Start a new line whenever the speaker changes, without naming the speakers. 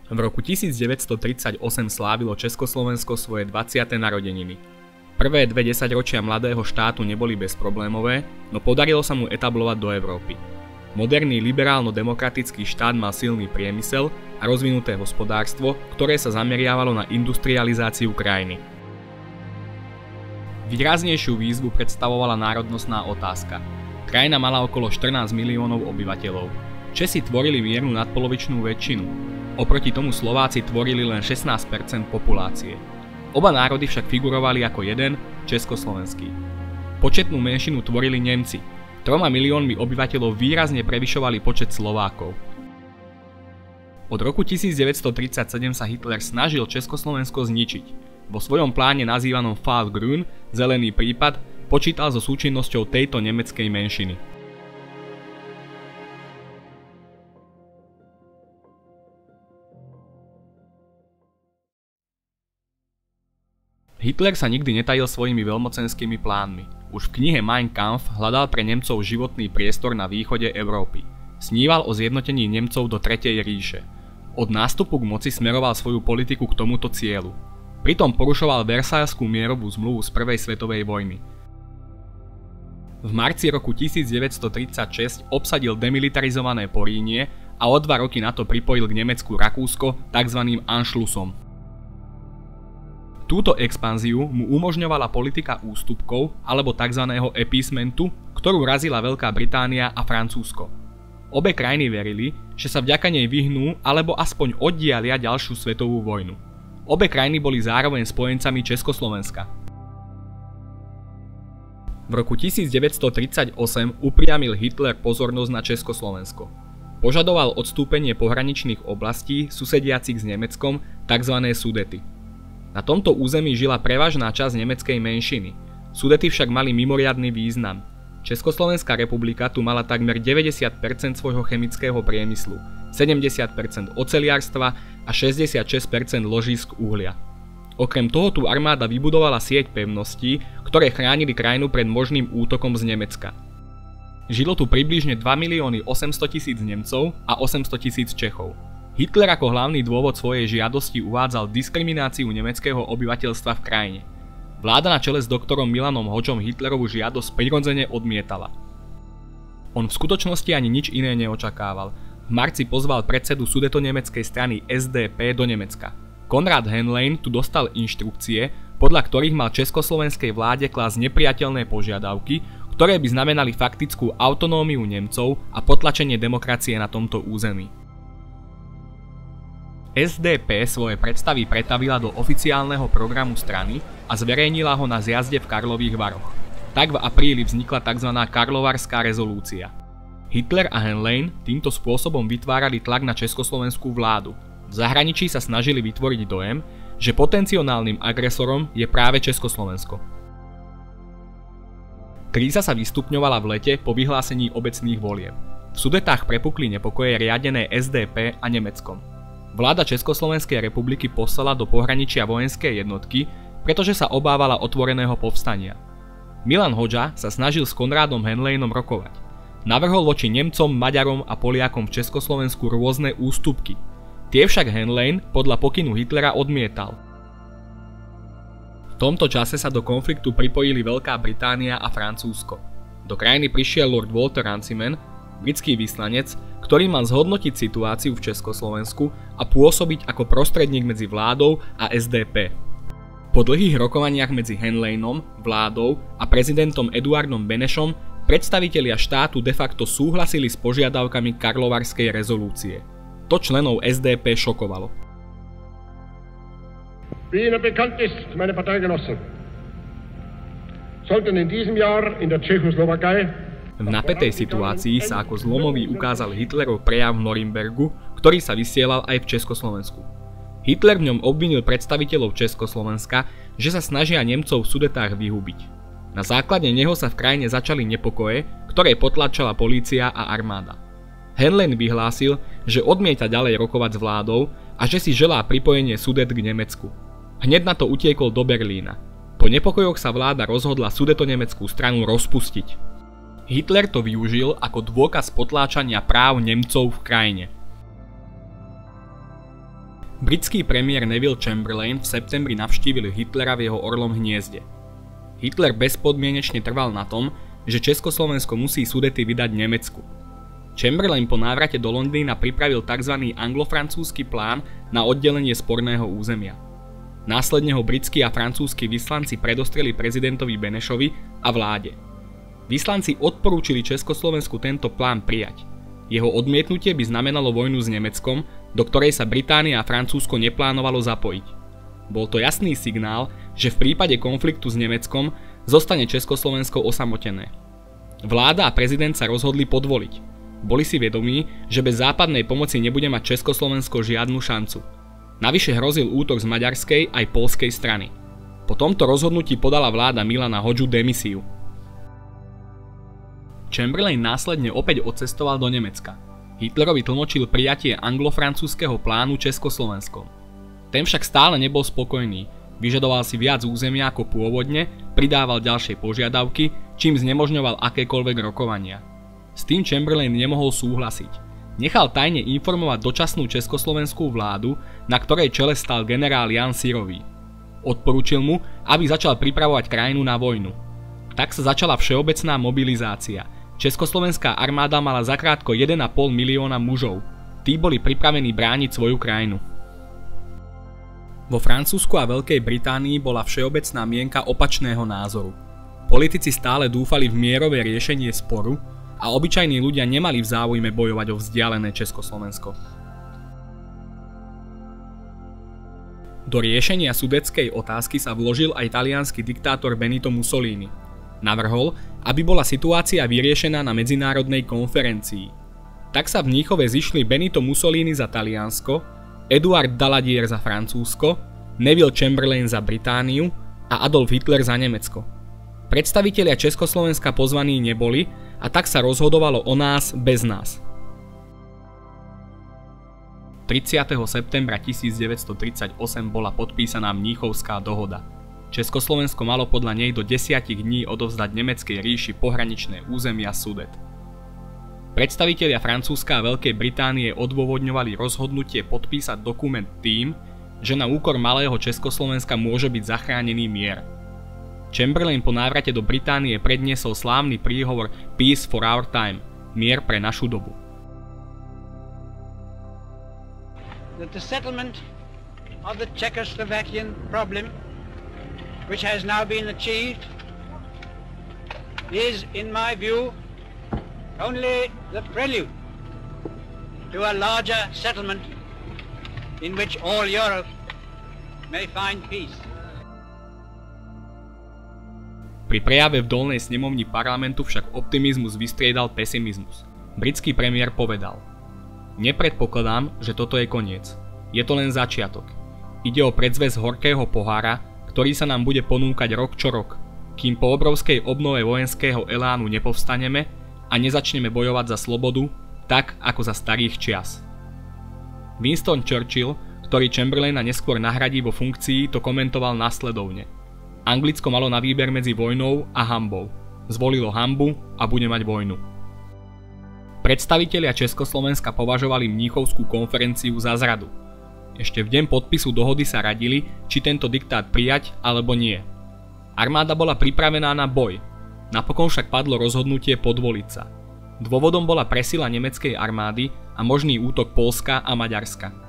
V roku 1938 slávilo Československo svoje 20. narodeniny. Prvé 2 desaťročia mladého štátu neboli bezproblémové, no podarilo sa mu etablovať do Európy. Moderný liberálno-demokratický štát mal silný priemysel a rozvinuté hospodárstvo, ktoré sa zameriavalo na industrializáciu krajiny. Výraznejšiu výzvu predstavovala národnostná otázka. Krajina mala okolo 14 miliónov obyvateľov. Česi tvorili miernu nadpolovičnú väčšinu. Oproti tomu Slováci tvorili len 16% populácie. Oba národy však figurovali ako jeden, československý. Početnú menšinu tvorili Nemci. 3 miliónmi obyvateľov výrazne prevyšovali počet Slovákov. Od roku 1937 sa Hitler snažil Československo zničiť. Vo svojom pláne nazývanom Fall Grün, zelený prípad, počítal so súčinnosťou tejto nemeckej menšiny. Hitler sa nikdy netajil svojimi veľmocenskými plánmi. Už v knihe Mein Kampf hľadal pre Nemcov životný priestor na východe Európy. Sníval o zjednotení Nemcov do Tretej ríše. Od nástupu k moci smeroval svoju politiku k tomuto cieľu. Pritom porušoval Versailleskú mierovú zmluvu z Prvej svetovej vojny. V marci roku 1936 obsadil demilitarizované Porínie a o 2 roky na to pripojil k Nemecku Rakúsko tzv. Anschlussom. Túto expanziu mu umožňovala politika ústupkov alebo tzv. Appeasementu, ktorú razila Veľká Británia a Francúzsko. Obe krajiny verili, že sa vďaka nej vyhnú alebo aspoň oddialia ďalšiu svetovú vojnu. Obe krajiny boli zároveň spojencami Československa. V roku 1938 upriamil Hitler pozornosť na Československo. Požadoval odstúpenie pohraničných oblastí susediacich s Nemeckom, tzv. Sudety. Na tomto území žila prevažná časť nemeckej menšiny. Sudety však mali mimoriadny význam. Československá republika tu mala takmer 90% svojho chemického priemyslu, 70% oceliarstva a 66% ložísk uhlia. Okrem toho tu armáda vybudovala sieť pevností, ktoré chránili krajinu pred možným útokom z Nemecka. Žilo tu približne 2 800 000 Nemcov a 800 000 Čechov. Hitler ako hlavný dôvod svojej žiadosti uvádzal diskrimináciu nemeckého obyvateľstva v krajine. Vláda na čele s doktorom Milanom Hodžom Hitlerovú žiadosť prirodzene odmietala. On v skutočnosti ani nič iné neočakával. V marci pozval predsedu sudetonemeckej strany SDP do Nemecka. Konrad Henlein tu dostal inštrukcie, podľa ktorých mal československej vláde klásť nepriateľné požiadavky, ktoré by znamenali faktickú autonómiu Nemcov a potlačenie demokracie na tomto území. SDP svoje predstavy pretavila do oficiálneho programu strany a zverejnila ho na zjazde v Karlových Varoch. Tak v apríli vznikla tzv. Karlovarská rezolúcia. Hitler a Henlein týmto spôsobom vytvárali tlak na československú vládu. V zahraničí sa snažili vytvoriť dojem, že potenciálnym agresorom je práve Československo. Kríza sa vystupňovala v lete po vyhlásení obecných volieb. V Sudetách prepukli nepokoje riadené SDP a Nemeckom. Vláda Československej republiky poslala do pohraničia vojenské jednotky, pretože sa obávala otvoreného povstania. Milan Hodža sa snažil s Konrádom Henleinom rokovať. Navrhol voči Nemcom, Maďarom a Poliakom v Československu rôzne ústupky. Tie však Henlein podľa pokynu Hitlera odmietal. V tomto čase sa do konfliktu pripojili Veľká Británia a Francúzsko. Do krajiny prišiel Lord Walter Runciman, britský vyslanec, ktorý mal zhodnotiť situáciu v Československu a pôsobiť ako prostredník medzi vládou a SDP. Po dlhých rokovaniach medzi Henleinom, vládou a prezidentom Eduardom Benešom predstavitelia štátu de facto súhlasili s požiadavkami Karlovarskej rezolúcie. To členov SDP šokovalo.
Wie Ihnen bekannt ist, meine Parteigenossen, sollten in diesem Jahr in der Tschechoslowakei.
V napätej situácii sa ako zlomový ukázal Hitlerov prejav v Norimbergu, ktorý sa vysielal aj v Československu. Hitler v ňom obvinil predstaviteľov Československa, že sa snažia Nemcov v Sudetách vyhubiť. Na základe neho sa v krajine začali nepokoje, ktoré potlačala polícia a armáda. Henlein vyhlásil, že odmieta ďalej rokovať s vládou a že si želá pripojenie Sudet k Nemecku. Hneď na to utiekol do Berlína. Po nepokojoch sa vláda rozhodla sudetonemeckú stranu rozpustiť. Hitler to využil ako dôkaz potláčania práv Nemcov v krajine. Britský premiér Neville Chamberlain v septembri navštívil Hitlera v jeho Orlom hniezde. Hitler bezpodmienečne trval na tom, že Československo musí Sudety vydať Nemecku. Chamberlain po návrate do Londýna pripravil tzv. Anglo-francúzsky plán na oddelenie sporného územia. Následne ho britskí a francúzski vyslanci predostreli prezidentovi Benešovi a vláde. Vyslanci odporúčili Československu tento plán prijať. Jeho odmietnutie by znamenalo vojnu s Nemeckom, do ktorej sa Británia a Francúzsko neplánovalo zapojiť. Bol to jasný signál, že v prípade konfliktu s Nemeckom zostane Československo osamotené. Vláda a prezident sa rozhodli podvoliť. Boli si vedomí, že bez západnej pomoci nebude mať Československo žiadnu šancu. Navyše hrozil útok z maďarskej aj poľskej strany. Po tomto rozhodnutí podala vláda Milana Hodžu demisiu. Chamberlain následne opäť odcestoval do Nemecka. Hitlerovi tlmočil prijatie anglo-francúzskeho plánu Československom. Ten však stále nebol spokojný, vyžadoval si viac územia ako pôvodne, pridával ďalšie požiadavky, čím znemožňoval akékoľvek rokovania. S tým Chamberlain nemohol súhlasiť. Nechal tajne informovať dočasnú československú vládu, na ktorej čele stal generál Jan Syrový. Odporúčil mu, aby začal pripravovať krajinu na vojnu. Tak sa začala všeobecná mobilizácia. Československá armáda mala zakrátko 1,5 milióna mužov. Tí boli pripravení brániť svoju krajinu. Vo Francúzsku a Veľkej Británii bola všeobecná mienka opačného názoru. Politici stále dúfali v mierové riešenie sporu a obyčajní ľudia nemali v záujme bojovať o vzdialené Československo. Do riešenia sudetskej otázky sa vložil aj taliansky diktátor Benito Mussolini. Navrhol, aby bola situácia vyriešená na medzinárodnej konferencii. Tak sa v Mníchove zišli Benito Mussolini za Taliansko, Eduard Daladier za Francúzsko, Neville Chamberlain za Britániu a Adolf Hitler za Nemecko. Predstavitelia Československa pozvaní neboli a tak sa rozhodovalo o nás bez nás. 30. septembra 1938 bola podpísaná Mníchovská dohoda. Československo malo podľa nej do 10 dní odovzdať nemeckej ríši pohraničné územia Sudet. Predstavitelia Francúzska a Veľkej Británie odôvodňovali rozhodnutie podpísať dokument tým, že na úkor malého Československa môže byť zachránený mier. Chamberlain po návrate do Británie predniesol slávny príhovor Peace for our time, mier pre našu dobu.
That the settlement of the Czechoslovakian problem, which has now been achieved, is, in my view, only the prelude to a larger settlement in which all Europe may find peace.
Pri prejave v dolnej snemovni parlamentu však optimizmus vystriedal pesimizmus. Britský premiér povedal: "Nepredpokladám, že toto je koniec. Je to len začiatok. Ide o predzvesť horkého pohára, ktorý sa nám bude ponúkať rok čo rok, kým po obrovskej obnove vojenského elánu nepovstaneme a nezačneme bojovať za slobodu, tak ako za starých čias." Winston Churchill, ktorý Chamberlaina neskôr nahradí vo funkcii, to komentoval nasledovne: "Anglicko malo na výber medzi vojnou a hanbou. Zvolilo hanbu a bude mať vojnu." Predstavitelia Československa považovali Mníchovskú konferenciu za zradu. Ešte v deň podpisu dohody sa radili, či tento diktát prijať alebo nie. Armáda bola pripravená na boj, napokon však padlo rozhodnutie podvoliť sa. Dôvodom bola presila nemeckej armády a možný útok Poľska a Maďarska.